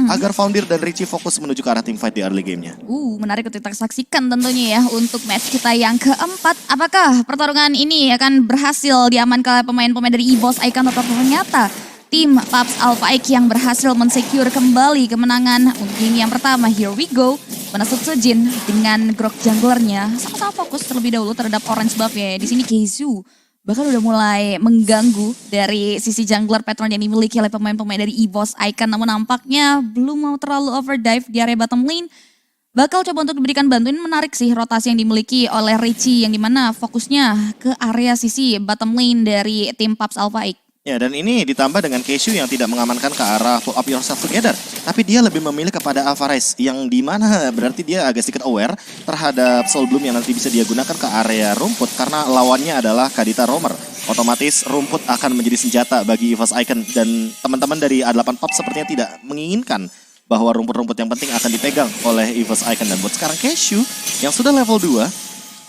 agar Founder dan Richie fokus menuju ke arah teamfight di early gamenya. Menarik untuk kita saksikan tentunya ya untuk match kita yang keempat. Apakah pertarungan ini akan berhasil diamankan oleh pemain-pemain dari EVOS Icon atau ternyata tim Paps Alpha Ike yang berhasil mensecure kembali kemenangan untuk game yang pertama. Here we go. Menasut Sejin dengan Grok junglernya sama-sama fokus terlebih dahulu terhadap orange buff ya. Di sini Keizu bahkan udah mulai mengganggu dari sisi jungler patron yang dimiliki oleh pemain-pemain dari EVOS Icon. Namun nampaknya belum mau terlalu overdrive di area bottom lane. Bakal coba untuk diberikan bantuan. Menarik sih rotasi yang dimiliki oleh Richie yang dimana fokusnya ke area sisi bottom lane dari tim Paps Alpha Ike. Ya, dan ini ditambah dengan Keishu yang tidak mengamankan ke arah pull up yourself together. Tapi dia lebih memilih kepada Alvarez yang dimana berarti dia agak sedikit aware terhadap Soul Bloom yang nanti bisa dia gunakan ke area rumput. Karena lawannya adalah Kadita Roamer. Otomatis rumput akan menjadi senjata bagi EVOS Icon. Dan teman-teman dari A8 Pop sepertinya tidak menginginkan bahwa rumput-rumput yang penting akan dipegang oleh EVOS Icon. Dan buat sekarang Keishu yang sudah level 2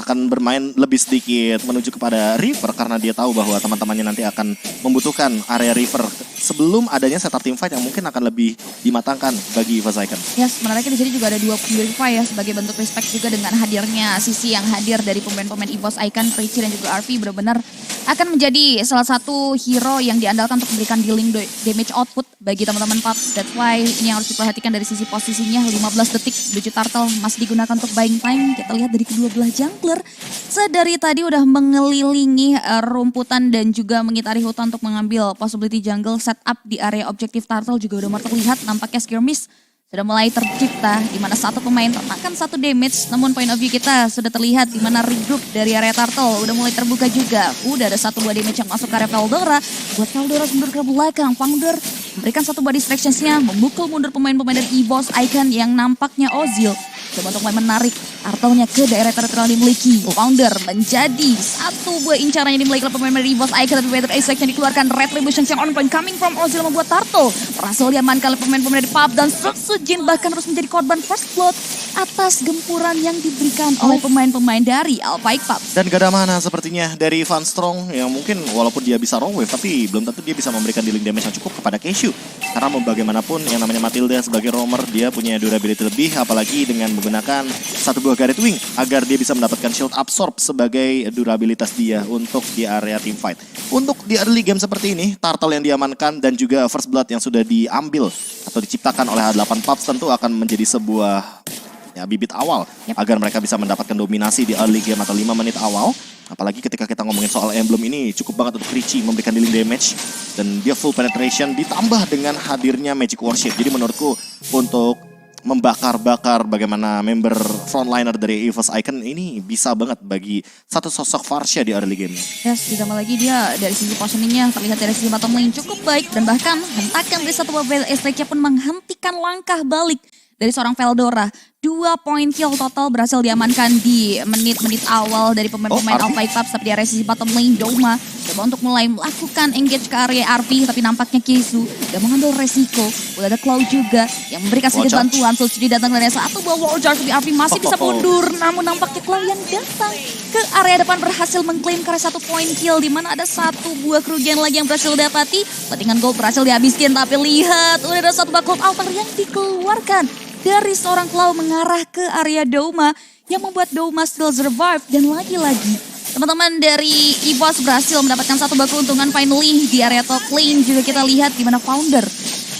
akan bermain lebih sedikit menuju kepada River karena dia tahu bahwa teman-temannya nanti akan membutuhkan area River sebelum adanya setup teamfight yang mungkin akan lebih dimatangkan bagi EVOS Icon. Yes, menariknya di sini juga ada 2 Purify ya sebagai bentuk respect juga dengan hadirnya sisi yang hadir dari pemain-pemain EVOS Icon, Richie dan juga RV benar-benar akan menjadi salah satu hero yang diandalkan untuk memberikan dealing damage output bagi teman-teman Paps. That's why ini yang harus diperhatikan dari sisi posisinya 15 detik menuju turtle masih digunakan untuk buying time. Kita lihat dari kedua belah jungler sedari tadi udah mengelilingi rumputan dan juga mengitari hutan untuk mengambil possibility jungle setup di area objektif turtle juga udah mulai terlihat. Nampaknya skirmish sudah mulai tercipta di mana satu pemain termakan 1 damage. Namun point of view kita sudah terlihat di mana regroup dari area turtle udah mulai terbuka juga. Udah ada 1 buah damage yang masuk ke area Veldora. Buat Veldora mundur ke belakang. Founder memberikan 1 buah distractions-nya, memukul mundur pemain-pemain dari EVOS Icon yang nampaknya Ozil coba untuk mulai menarik turtle-nya ke daerah teritorial yang dimiliki. Founder menjadi 1 buah incaran yang dimiliki oleh pemain dari EVOS Icon. Tapi better ace yang dikeluarkan Retribution yang on point coming from Ozil membuat turtle berhasil diamankan oleh pemain-pemain dari Pub dan Jin bahkan harus menjadi korban first blood atas gempuran yang diberikan oleh pemain-pemain dari Alpha Ike Pub. Dan gak ada mana sepertinya dari Van Strong yang mungkin walaupun dia bisa wrong wave tapi belum tentu dia bisa memberikan dealing damage yang cukup kepada Keishu. Karena mau bagaimanapun yang namanya Matilda sebagai roamer dia punya durability lebih apalagi dengan menggunakan 1 buah Garret Wing agar dia bisa mendapatkan shield absorb sebagai durabilitas dia untuk di area teamfight. Untuk di early game seperti ini, turtle yang diamankan dan juga first blood yang sudah diambil atau diciptakan oleh A8 Pubs tentu akan menjadi sebuah bibit awal agar mereka bisa mendapatkan dominasi di early game atau 5 menit awal. Apalagi ketika kita ngomongin soal emblem ini cukup banget untuk Richie memberikan dealing damage dan dia full penetration ditambah dengan hadirnya Magic Worship. Jadi menurutku untuk membakar-bakar bagaimana member frontliner dari EVOS Icon ini bisa banget bagi satu sosok Varsha di early game. Yes, ditambah lagi dia dari sisi positioningnya terlihat dari sisi bottom lane cukup baik dan bahkan hentakan dari 1 buah strike pun menghentikan langkah balik dari seorang Veldora. 2 point kill total berhasil diamankan di menit-menit awal dari pemain-pemain Alpha Ike Pubs. Tapi di area sisi bottom lane Doma coba untuk mulai melakukan engage ke area RV. Tapi nampaknya Keizu udah mengambil resiko. Udah ada Claw juga yang memberikan sedikit bantuan. So jadi datang dari 1 buah wall charge tapi RV masih bisa mundur. Namun nampaknya Claw yang datang ke area depan berhasil mengklaim karena 1 point kill. Dimana ada 1 buah kerugian lagi yang berhasil dapati. Settingan gold berhasil dihabiskan. Tapi lihat udah ada 1 buah gold altar yang dikeluarkan dari seorang Claw mengarah ke area Doma yang membuat Doma still survive. Dan lagi-lagi teman-teman dari EVOS berhasil mendapatkan 1 buah keuntungan finally di area top lane. Juga kita lihat di mana Founder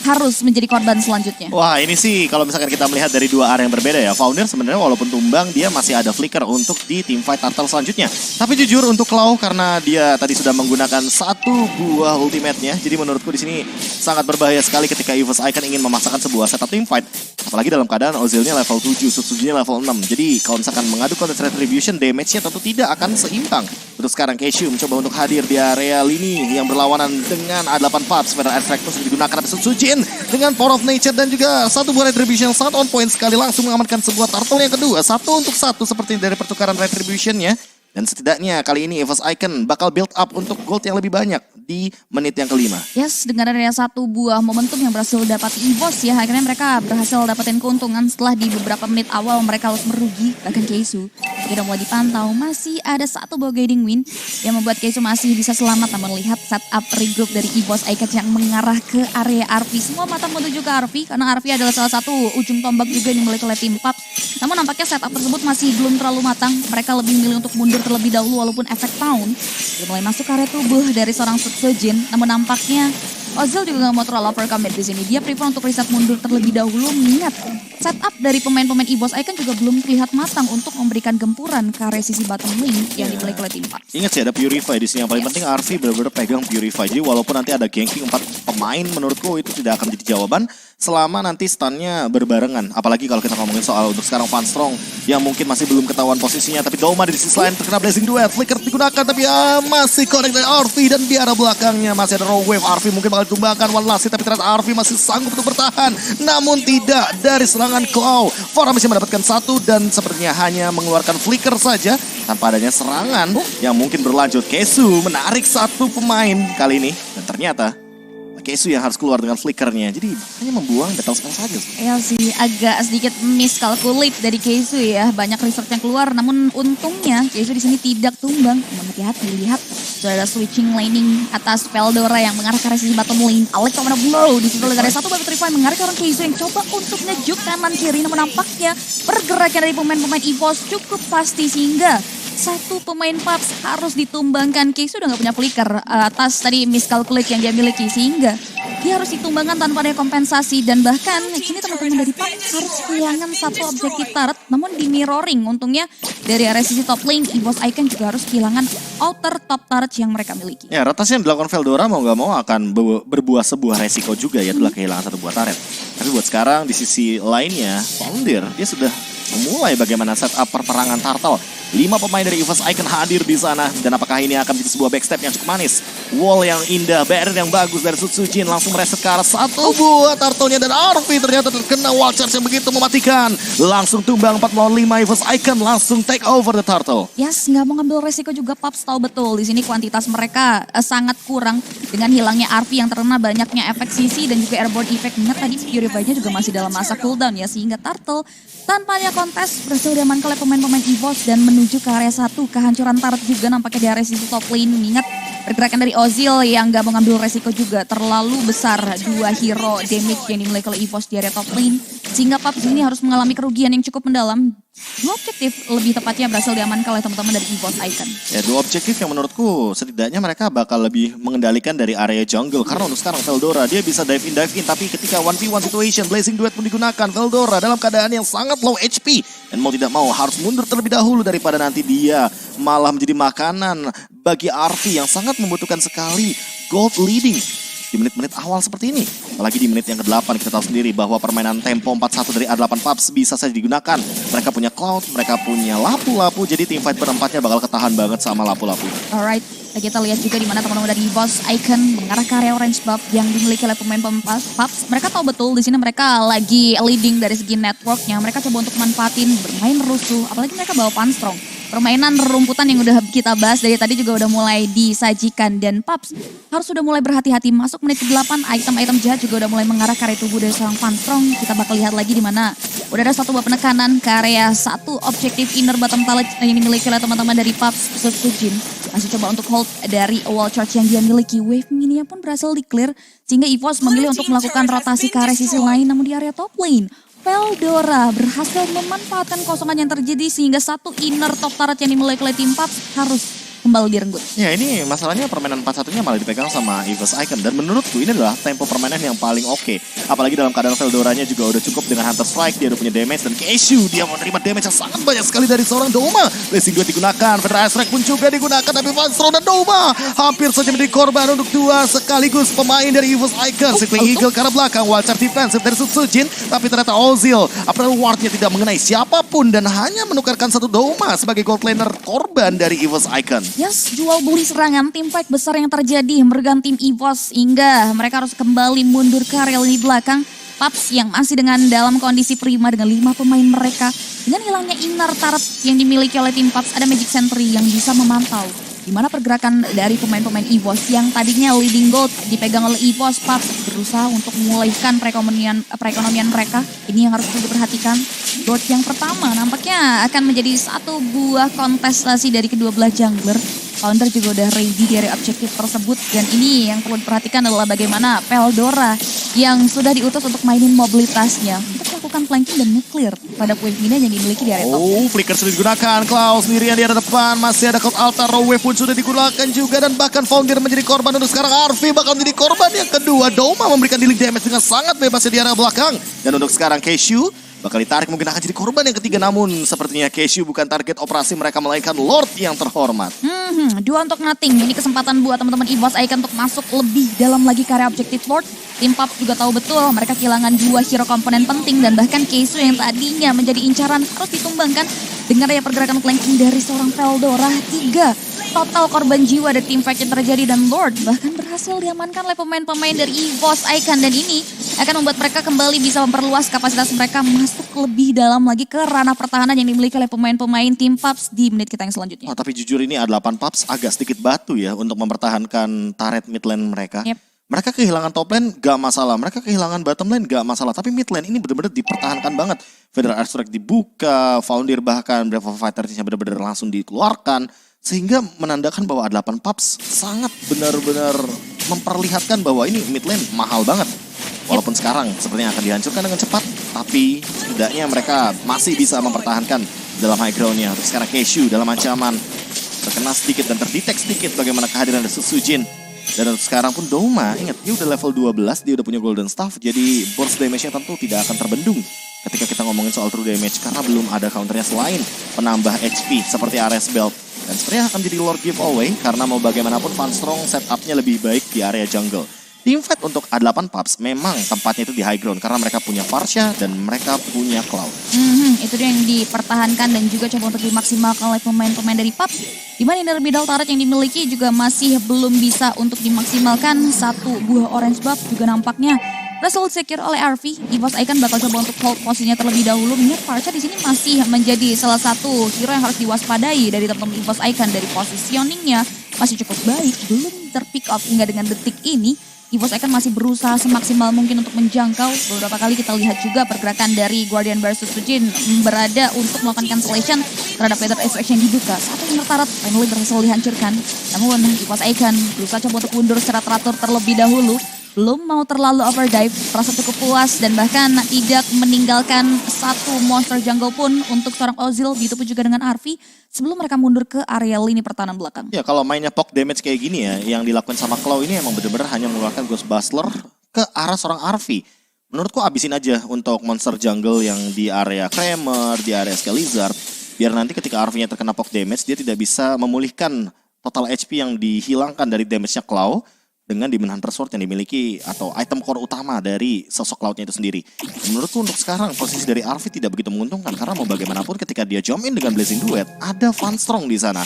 harus menjadi korban selanjutnya. Wah ini sih kalau misalkan kita melihat dari 2 area yang berbeda ya. Founder sebenarnya walaupun tumbang dia masih ada flicker untuk di teamfight turtle selanjutnya. Tapi jujur untuk Claw karena dia tadi sudah menggunakan 1 buah ultimate-nya. Jadi menurutku di sini sangat berbahaya sekali ketika EVOS Icon ingin memaksakan sebuah setup teamfight. Apalagi dalam keadaan Ozilnya level 7, Sutsujinya level 6. Jadi kalau misalkan mengadu contest retribution damage-nya tentu tidak akan seimbang. Terus sekarang Keishu mencoba untuk hadir di area lini yang berlawanan dengan A8 Pubs. Feather Extractus digunakan oleh Sutsujin dengan Power of Nature dan juga 1 buah retribution yang sangat on point sekali langsung mengamankan sebuah turtle yang kedua. 1 untuk 1 seperti dari pertukaran retribution-nya. Dan setidaknya kali ini EVOS Icon bakal build up untuk gold yang lebih banyak di menit yang kelima. Yes, dengan adanya 1 buah momentum yang berhasil dapat EVOS ya. Akhirnya mereka berhasil dapetin keuntungan setelah di beberapa menit awal mereka harus merugi. Bahkan Keizu Sudah mulai dipantau, masih ada satu buah guiding win yang membuat Keisu masih bisa selamat. Namun lihat setup regroup dari EVOS Icons yang mengarah ke area RV. Semua mata menuju ke RV karena RV adalah salah satu ujung tombak juga yang dimiliki oleh tim PUBG. Namun nampaknya setup tersebut masih belum terlalu matang. Mereka lebih memilih untuk mundur terlebih dahulu walaupun efek pound sudah mulai masuk ke area tubuh dari seorang Sutsujin. Namun nampaknya Ozil juga nggak mau terlalu overcommit di sini. Dia prefer untuk reset mundur terlebih dahulu, mengingat setup dari pemain-pemain EVOS Icons juga belum terlihat matang untuk memberikan gempuran ke area sisi bottom lane yang dimiliki oleh tim PUBG. Ingat sih ada Purify di sini. Yang paling penting RV benar-benar pegang Purify. Jadi walaupun nanti ada ganking 4 pemain, menurutku itu tidak akan menjadi jawaban selama nanti stunnya berbarengan. Apalagi kalau kita ngomongin soal untuk sekarang Van Strong yang mungkin masih belum ketahuan posisinya. Tapi Doma di sisi lain terkena Blazing Duet. Flicker digunakan tapi masih connect dari RV. Dan di arah belakangnya masih ada Raw Wave. RV mungkin bakal ditumbangkan One Last Hit, tapi ternyata RV masih sanggup untuk bertahan. Namun tidak dari serangan Claw. Fora masih mendapatkan satu dan sepertinya hanya mengeluarkan Flicker saja tanpa adanya serangan yang mungkin berlanjut. Keisu menarik satu pemain kali ini dan ternyata Keisu yang harus keluar dengan flickernya. Jadi hanya membuang battle spell saja. Ya sih, agak sedikit miskalkulate dari Keisu ya. Banyak research yang keluar, namun untungnya Keisu di sini tidak tumbang. Namun hati-hati, lihat sudah ada switching laning atas Veldora yang mengarah ke arah sisi bottom lane. Alex sama blow di situ ada satu Baby Revive mengarah ke orang Keisu yang coba untuk ngejuk kanan kiri. Namun nampaknya pergerakan dari pemain-pemain EVOS cukup pasti sehingga satu pemain PUBG harus ditumbangkan. Keisu udah gak punya flicker atas tadi miscalculate yang dia miliki sehingga dia harus ditumbangkan tanpa ada kompensasi. Dan bahkan kini teman-teman dari PUBG harus kehilangan satu objektif turret. Namun di mirroring untungnya dari area sisi top lane EVOS Icons juga harus kehilangan outer top turret yang mereka miliki. Ya, rotasi yang dilakukan Veldora mau gak mau akan berbuah sebuah resiko juga ya, adalah kehilangan satu buah turret. Tapi buat sekarang di sisi lainnya Founder dia sudah memulai bagaimana setup perperangan Turtle. 5 pemain dari EVOS Icons hadir di sana. Dan apakah ini akan menjadi sebuah backstep yang cukup manis? Wall yang indah, barrier yang bagus dari Sutsujin. Langsung mereset ke arah satu buah Turtle-nya. Dan RV ternyata terkena wall charge yang begitu mematikan. Langsung tumbang 4 lawan 5 EVOS Icons. Langsung take over the Turtle. Yes, nggak mau ngambil resiko juga. PUBG tahu betul di sini kuantitas mereka sangat kurang. Dengan hilangnya RV yang terkena banyaknya efek CC dan juga airborne effect. Ingat tadi Purify-nya juga masih dalam masa cooldown ya. Sehingga Turtle tanpa ada kontes berhasil diamankan oleh pemain-pemain EVOS dan menuju ke area 1. Kehancuran turret juga nampaknya di area sisi top lane. Mengingat pergerakan dari Ozil yang gak mau ngambil resiko juga terlalu besar. 2 hero damage yang dimiliki oleh EVOS di area top lane. Sehingga PUBG ini harus mengalami kerugian yang cukup mendalam. 2 objektif lebih tepatnya berhasil diamankan oleh teman-teman dari EVOS Icons. Ya, 2 objektif yang menurutku setidaknya mereka bakal lebih mengendalikan dari area jungle. Karena untuk sekarang Veldora dia bisa dive in. Tapi ketika 1v1 situation, Blazing Duet pun digunakan. Veldora dalam keadaan yang sangat low HP. Dan mau tidak mau harus mundur terlebih dahulu daripada nanti dia malah menjadi makanan bagi RV yang sangat membutuhkan sekali gold leading di menit-menit awal seperti ini. Apalagi di menit yang ke-8 kita tahu sendiri bahwa permainan tempo 4-1 dari A8 PUBG bisa saja digunakan. Mereka punya Cloud, mereka punya Lapu-Lapu, jadi tim fight berempatnya bakal ketahan banget sama Lapu-Lapu. Alright, kita lihat juga di mana teman-teman dari EVOS Icons mengarah ke area orange buff yang dimiliki oleh pemain-pemain PUBG. Mereka tahu betul di sini mereka lagi leading dari segi networknya. Mereka coba untuk manfaatin bermain rusuh, apalagi mereka bawa Van Strong. Permainan rumputan yang udah kita bahas dari tadi juga udah mulai disajikan. Dan PUBG harus sudah mulai berhati-hati. Masuk menit ke-8, item-item jahat juga udah mulai mengarah ke area tubuh dari seorang Van Strong. Kita bakal lihat lagi di mana udah ada satu buah penekanan ke area 1 objektif inner bottom talent yang dimiliki oleh teman-teman dari PUBG. Sutsujin masih coba untuk hold dari wall charge yang dia miliki. Wave mininya pun berhasil di-clear sehingga EVOS memilih untuk melakukan rotasi ke area sisi lain. Namun di area top lane Veldora berhasil memanfaatkan kosongan yang terjadi sehingga satu inner top turret yang dimiliki oleh tim PUBG harus kembali direnggut. Ya, ini masalahnya permainan 4-1-nya malah dipegang sama EVOS Icons. Dan menurutku ini adalah tempo permainan yang paling oke. Apalagi dalam keadaan Veldoranya juga udah cukup dengan Hunter Strike. Dia udah punya damage dan Keisu dia menerima damage yang sangat banyak sekali dari seorang Doma. Blazing Duet digunakan, Federal Strike pun juga digunakan. Tapi Van Strong dan Doma hampir saja menjadi korban untuk 2 sekaligus pemain dari EVOS Icons. Sweeping Eagle ke arah belakang, Watcher defensive dari Sutsujin. Tapi ternyata Ozil, apalagi wardnya tidak mengenai siapapun dan hanya menukarkan satu Doma sebagai gold laner korban dari EVOS Icons. Yes, jual beli serangan, tim fight besar yang terjadi merugikan tim EVOS hingga mereka harus kembali mundur ke area lini belakang. PUBG yang masih dengan dalam kondisi prima dengan 5 pemain mereka. Dengan hilangnya inner turret yang dimiliki oleh tim PUBG, ada Magic Sentry yang bisa memantau di mana pergerakan dari pemain-pemain EVOS yang tadinya leading gold dipegang oleh EVOS, Paps berusaha untuk memulihkan perekonomian mereka. Ini yang harus diperhatikan. Gold yang pertama nampaknya akan menjadi satu buah kontestasi dari kedua belah jungler. Founder juga udah ready dari objektif tersebut, dan ini yang perlu diperhatikan adalah bagaimana Veldora yang sudah diutus untuk mainin mobilitasnya untuk melakukan flanking dan nge-clear pada point mina yang dimiliki di area top. Oh, flicker sudah digunakan. Klaus sendirian di area depan. Masih ada Cloud Altar. Raw Wave pun sudah digunakan juga. Dan bahkan Founder menjadi korban. Untuk sekarang Arfi bakal menjadi korban yang kedua. Doma memberikan dealing damage dengan sangat bebas di area belakang. Dan untuk sekarang Keishu bakal ditarik, mungkin akan jadi korban yang ketiga. Namun sepertinya Keishu bukan target operasi mereka, melainkan Lord yang terhormat. Dua untuk nothing. Ini kesempatan buat teman-teman EVOS Icon untuk masuk lebih dalam lagi ke area objektif Lord. Tim Paps juga tahu betul mereka kehilangan dua hero komponen penting, dan bahkan Keishu yang tadinya menjadi incaran harus ditumbangkan dengan daya pergerakan flanking dari seorang Veldora. 3 total korban jiwa dari tim fight yang terjadi, dan Lord bahkan berhasil diamankan oleh pemain-pemain dari EVOS Icon, dan ini akan membuat mereka kembali bisa memperluas kapasitas mereka masuk lebih dalam lagi ke ranah pertahanan yang dimiliki oleh pemain-pemain tim Paps di menit kita yang selanjutnya. Oh, tapi jujur ini A8 Paps agak sedikit batu ya untuk mempertahankan turret mid lane mereka. Yep. Mereka kehilangan top lane gak masalah, mereka kehilangan bottom lane gak masalah, tapi mid lane ini benar-benar dipertahankan banget. Federal Airstrike dibuka, Founder bahkan Brave of Fighters-nya benar-benar langsung dikeluarkan, sehingga menandakan bahwa A8 Paps sangat benar-benar memperlihatkan bahwa ini mid lane mahal banget. Walaupun sekarang sepertinya akan dihancurkan dengan cepat, tapi setidaknya mereka masih bisa mempertahankan dalam high ground-nya. Untuk sekarang Keishu dalam ancaman, terkena sedikit dan terdetek sedikit bagaimana kehadiran dari Sujin. Dan untuk sekarang pun Doma, ingat dia udah level 12, dia udah punya golden staff, jadi burst damage-nya tentu tidak akan terbendung ketika kita ngomongin soal true damage, karena belum ada counternya selain penambah HP seperti Ares Belt. Dan sebenarnya akan jadi Lord giveaway karena mau bagaimanapun Funstrong setupnya lebih baik di area jungle. Teamfight untuk A8 Paps memang tempatnya itu di high ground karena mereka punya Farsha dan mereka punya Cloud. Itu dia yang dipertahankan dan juga coba untuk dimaksimalkan oleh pemain-pemain dari Paps. Di mana inner middle turret yang dimiliki juga masih belum bisa untuk dimaksimalkan. Satu buah orange buff juga nampaknya result secure oleh RV. EVOS Icon bakal coba untuk hold posisinya terlebih dahulu. Mengingat Farsha di sini masih menjadi salah satu hero yang harus diwaspadai dari teman-teman EVOS Icon. Dari positioningnya masih cukup baik, belum terpick up hingga dengan detik ini. EVOS Icon masih berusaha semaksimal mungkin untuk menjangkau. Beberapa kali kita lihat juga pergerakan dari Guardian versus Sujin berada untuk melakukan cancellation terhadap Peter Extraction yang dibuka. Satu inner turret finally berhasil dihancurkan. Namun EVOS Icon berusaha coba untuk mundur secara teratur terlebih dahulu. Belum mau terlalu overdive, merasa cukup puas dan bahkan tidak meninggalkan satu monster jungle pun untuk seorang Ozil. Begitu pun juga dengan Arfi sebelum mereka mundur ke area lini pertahanan belakang. Ya kalau mainnya poke damage kayak gini ya, yang dilakukan sama Claw ini emang bener-bener hanya mengeluarkan Ghost Bustler ke arah seorang Arfi. Menurutku abisin aja untuk monster jungle yang di area Kramer, di area Skelizard. Biar nanti ketika Arfi-nya terkena poke damage, dia tidak bisa memulihkan total HP yang dihilangkan dari damage-nya Claw dengan Demon Hunter Sword yang dimiliki atau item core utama dari sosok Cloud-nya itu sendiri. Menurutku untuk sekarang posisi dari Arfi tidak begitu menguntungkan karena mau bagaimanapun ketika dia jump in dengan Blazing Duet ada Funstrong di sana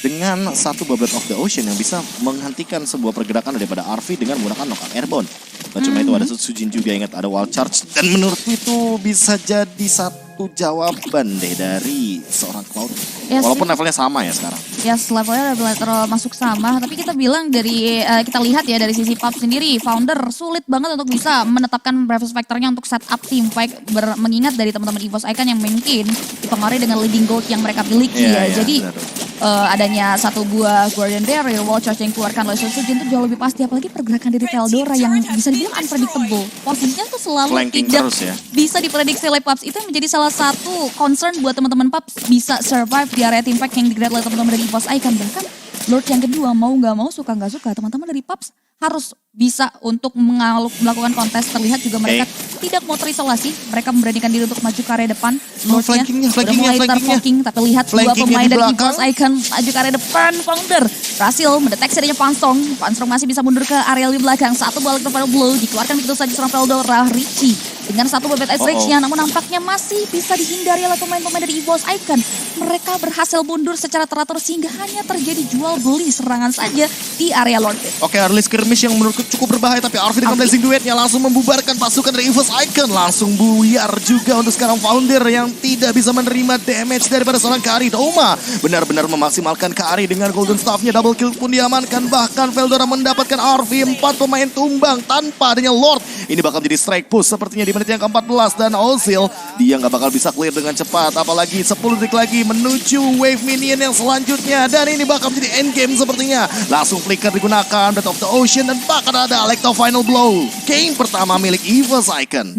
dengan satu Bubble of the Ocean yang bisa menghentikan sebuah pergerakan daripada Arfi dengan menggunakan knockout airborne. Bukan cuma itu, ada Sujin juga, ingat ada Wild Charge, dan menurutku itu bisa jadi satu jawaban deh dari seorang Cloud. Yes, walaupun levelnya sama ya sekarang. Yes, levelnya udah masuk sama, tapi kita bilang dari kita lihat ya dari sisi Paps sendiri, Founder sulit banget untuk bisa menetapkan Bravest Factor-nya untuk setup team fight, mengingat dari teman-teman EVOS Icon yang mungkin dipengaruhi dengan leading gold yang mereka miliki ya. Jadi adanya satu buah Guardian Barrier, Wall Charge yang dikeluarkan oleh Sujin itu jauh lebih pasti, apalagi pergerakan dari Veldora yang bisa dibilang unpredictable. Posisinya tuh selalu flanking tidak terus ya. bisa diprediksi oleh Paps. Itu yang menjadi salah satu concern buat teman-teman Paps bisa survive di area team fight yang digerak oleh teman-teman dari EVOS Icon. Bahkan Lord yang kedua mau nggak mau, suka nggak suka, teman-teman dari Paps harus bisa untuk melakukan kontes. Terlihat juga mereka tidak mau terisolasi, mereka memberanikan diri untuk maju ke area depan. Lordnya udah mulai terflanking, tapi lihat dua pemain dari EVOS Icon maju ke area depan. Founder berhasil mendeteksi adanya Funstrong. Funstrong masih bisa mundur ke area di belakang. Satu balik ke blow dikeluarkan begitu saja seorang Veldora. Richie dengan satu bebet ice rage-nya, namun nampaknya masih bisa dihindari oleh pemain-pemain dari EVOS Icon. Mereka berhasil mundur secara teratur sehingga hanya terjadi jual beli serangan saja di area Lord Pit. Oke, early skirmish yang menurutku cukup berbahaya, tapi Arfi dengan Blazing Duet-nya langsung membubarkan pasukan dari EVOS EVOS Icon langsung buyar juga untuk sekarang Founder yang tidak bisa menerima damage daripada seorang Kari. Doma benar-benar memaksimalkan Kari dengan Golden Staff-nya, double kill pun diamankan. Bahkan Veldora mendapatkan RV, 4 pemain tumbang tanpa adanya Lord. Ini bakal jadi strike push sepertinya di menit yang ke-14 dan Ozil dia nggak bakal bisa clear dengan cepat. Apalagi 10 detik lagi menuju wave minion yang selanjutnya dan ini bakal menjadi endgame sepertinya. Langsung flicker digunakan, Breath of the Ocean dan bakal ada Electro Final Blow. Game pertama milik EVOS Icon.